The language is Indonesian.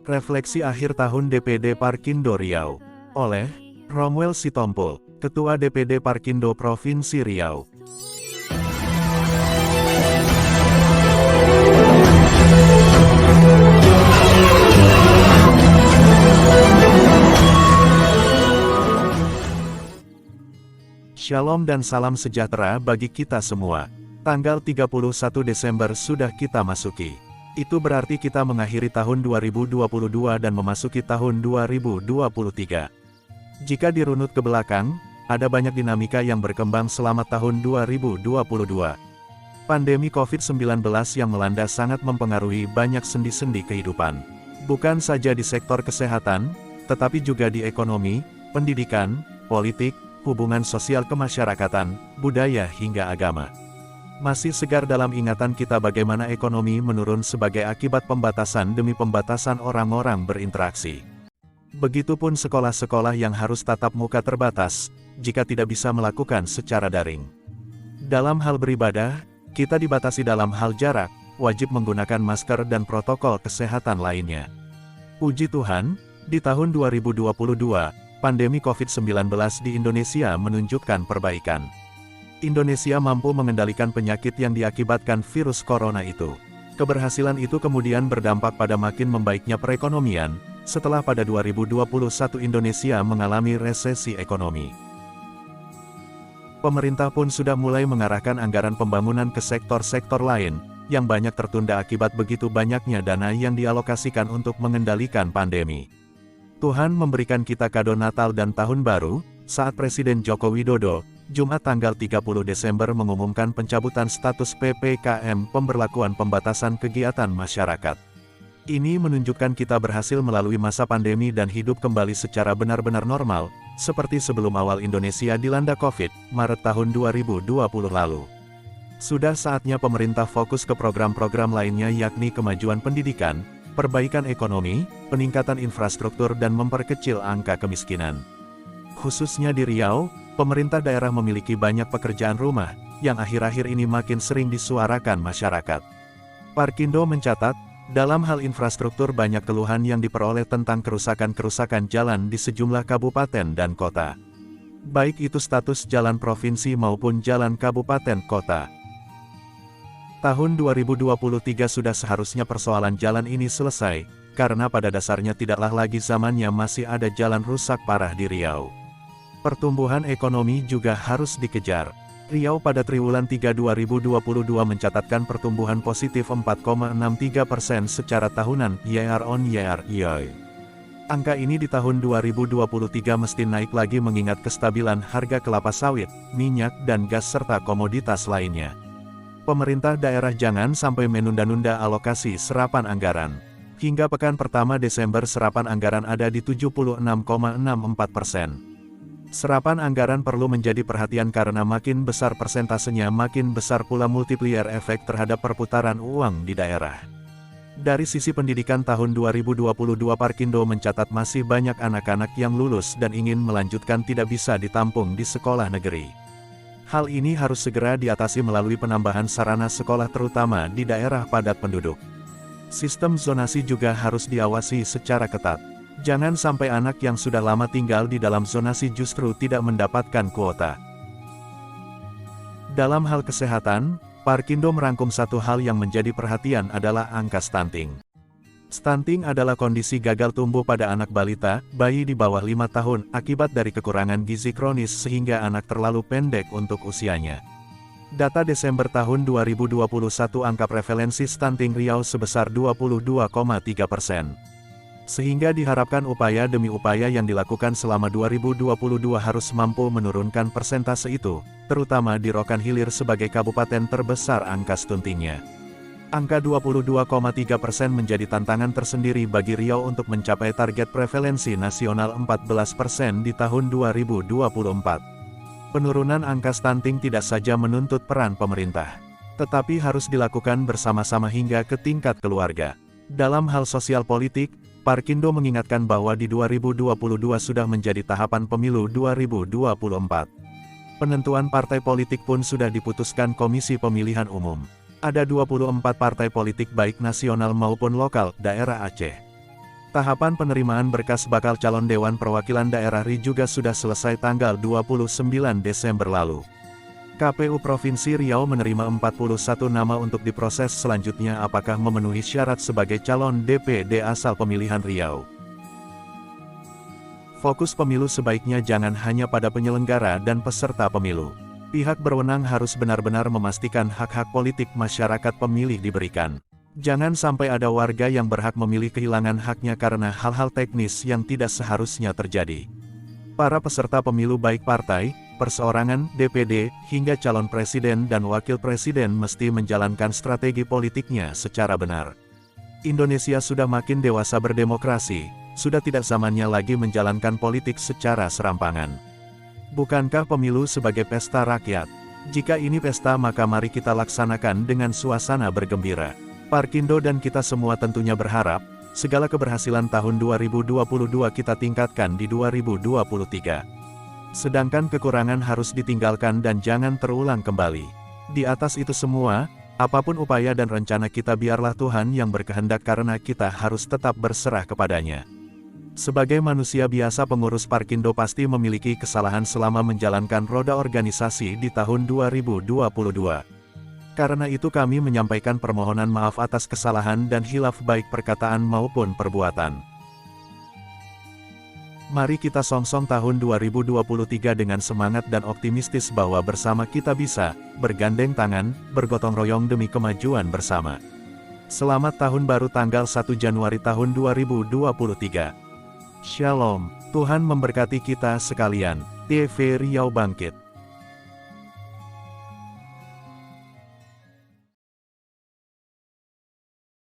Refleksi akhir tahun DPD Parkindo Riau. Oleh Romuel Sitompul, Ketua DPD Parkindo Provinsi Riau. Shalom dan salam sejahtera bagi kita semua. Tanggal 31 Desember sudah kita masuki. Itu berarti kita mengakhiri tahun 2022 dan memasuki tahun 2023. Jika dirunut ke belakang, ada banyak dinamika yang berkembang selama tahun 2022. Pandemi COVID-19 yang melanda sangat mempengaruhi banyak sendi-sendi kehidupan. Bukan saja di sektor kesehatan, tetapi juga di ekonomi, pendidikan, politik, hubungan sosial kemasyarakatan, budaya hingga agama. Masih segar dalam ingatan kita bagaimana ekonomi menurun sebagai akibat pembatasan demi pembatasan orang-orang berinteraksi. Begitupun sekolah-sekolah yang harus tatap muka terbatas, jika tidak bisa melakukan secara daring. Dalam hal beribadah, kita dibatasi dalam hal jarak, wajib menggunakan masker dan protokol kesehatan lainnya. Puji Tuhan, di tahun 2022, pandemi COVID-19 di Indonesia menunjukkan perbaikan. Indonesia mampu mengendalikan penyakit yang diakibatkan virus corona itu. Keberhasilan itu kemudian berdampak pada makin membaiknya perekonomian, setelah pada 2021 Indonesia mengalami resesi ekonomi. Pemerintah pun sudah mulai mengarahkan anggaran pembangunan ke sektor-sektor lain, yang banyak tertunda akibat begitu banyaknya dana yang dialokasikan untuk mengendalikan pandemi. Tuhan memberikan kita kado Natal dan Tahun Baru, saat Presiden Joko Widodo, Jumat tanggal 30 Desember mengumumkan pencabutan status PPKM pemberlakuan pembatasan kegiatan masyarakat. Ini menunjukkan kita berhasil melalui masa pandemi dan hidup kembali secara benar-benar normal, seperti sebelum awal Indonesia dilanda COVID, Maret tahun 2020 lalu. Sudah saatnya pemerintah fokus ke program-program lainnya yakni kemajuan pendidikan, perbaikan ekonomi, peningkatan infrastruktur dan memperkecil angka kemiskinan. Khususnya di Riau, pemerintah daerah memiliki banyak pekerjaan rumah, yang akhir-akhir ini makin sering disuarakan masyarakat. Parkindo mencatat, dalam hal infrastruktur banyak keluhan yang diperoleh tentang kerusakan-kerusakan jalan di sejumlah kabupaten dan kota. Baik itu status jalan provinsi maupun jalan kabupaten kota. Tahun 2023 sudah seharusnya persoalan jalan ini selesai, karena pada dasarnya tidaklah lagi zamannya masih ada jalan rusak parah di Riau. Pertumbuhan ekonomi juga harus dikejar. Riau pada triwulan 3 2022 mencatatkan pertumbuhan positif 4,63% secara tahunan year on year. Angka ini di tahun 2023 mesti naik lagi mengingat kestabilan harga kelapa sawit, minyak dan gas serta komoditas lainnya. Pemerintah daerah jangan sampai menunda-nunda alokasi serapan anggaran. Hingga pekan pertama Desember serapan anggaran ada di 76,64%. Serapan anggaran perlu menjadi perhatian karena makin besar persentasenya makin besar pula multiplier efek terhadap perputaran uang di daerah. Dari sisi pendidikan tahun 2022 Parkindo mencatat masih banyak anak-anak yang lulus dan ingin melanjutkan tidak bisa ditampung di sekolah negeri. Hal ini harus segera diatasi melalui penambahan sarana sekolah terutama di daerah padat penduduk. Sistem zonasi juga harus diawasi secara ketat. Jangan sampai anak yang sudah lama tinggal di dalam zonasi justru tidak mendapatkan kuota. Dalam hal kesehatan, Parkindo merangkum satu hal yang menjadi perhatian adalah angka stunting. Stunting adalah kondisi gagal tumbuh pada anak balita, bayi di bawah 5 tahun, akibat dari kekurangan gizi kronis sehingga anak terlalu pendek untuk usianya. Data Desember tahun 2021 angka prevalensi stunting Riau sebesar 22,3%. Sehingga diharapkan upaya demi upaya yang dilakukan selama 2022 harus mampu menurunkan persentase itu, terutama di Rokan Hilir sebagai kabupaten terbesar angka stuntingnya. Angka 22,3% menjadi tantangan tersendiri bagi Riau untuk mencapai target prevalensi nasional 14% di tahun 2024. Penurunan angka stunting tidak saja menuntut peran pemerintah, tetapi harus dilakukan bersama-sama hingga ke tingkat keluarga. Dalam hal sosial politik, Parkindo mengingatkan bahwa di 2022 sudah menjadi tahapan pemilu 2024. Penentuan partai politik pun sudah diputuskan Komisi Pemilihan Umum. Ada 24 partai politik baik nasional maupun lokal, daerah Aceh. Tahapan penerimaan berkas bakal calon Dewan Perwakilan Daerah RI juga sudah selesai tanggal 29 Desember lalu. KPU Provinsi Riau menerima 41 nama untuk diproses selanjutnya apakah memenuhi syarat sebagai calon DPD asal pemilihan Riau. Fokus pemilu sebaiknya jangan hanya pada penyelenggara dan peserta pemilu. Pihak berwenang harus benar-benar memastikan hak-hak politik masyarakat pemilih diberikan. Jangan sampai ada warga yang berhak memilih kehilangan haknya karena hal-hal teknis yang tidak seharusnya terjadi. Para peserta pemilu baik partai, perseorangan, DPD, hingga calon presiden dan wakil presiden mesti menjalankan strategi politiknya secara benar. Indonesia sudah makin dewasa berdemokrasi, sudah tidak zamannya lagi menjalankan politik secara serampangan. Bukankah pemilu sebagai pesta rakyat? Jika ini pesta maka mari kita laksanakan dengan suasana bergembira. Parkindo dan kita semua tentunya berharap, segala keberhasilan tahun 2022 kita tingkatkan di 2023. Sedangkan kekurangan harus ditinggalkan dan jangan terulang kembali. Di atas itu semua, apapun upaya dan rencana kita biarlah Tuhan yang berkehendak karena kita harus tetap berserah kepadanya. Sebagai manusia biasa pengurus Parkindo pasti memiliki kesalahan selama menjalankan roda organisasi di tahun 2022. Karena itu kami menyampaikan permohonan maaf atas kesalahan dan khilaf baik perkataan maupun perbuatan. Mari kita songsong tahun 2023 dengan semangat dan optimistis bahwa bersama kita bisa, bergandeng tangan, bergotong royong demi kemajuan bersama. Selamat Tahun Baru tanggal 1 Januari tahun 2023. Shalom, Tuhan memberkati kita sekalian. TV Riau Bangkit.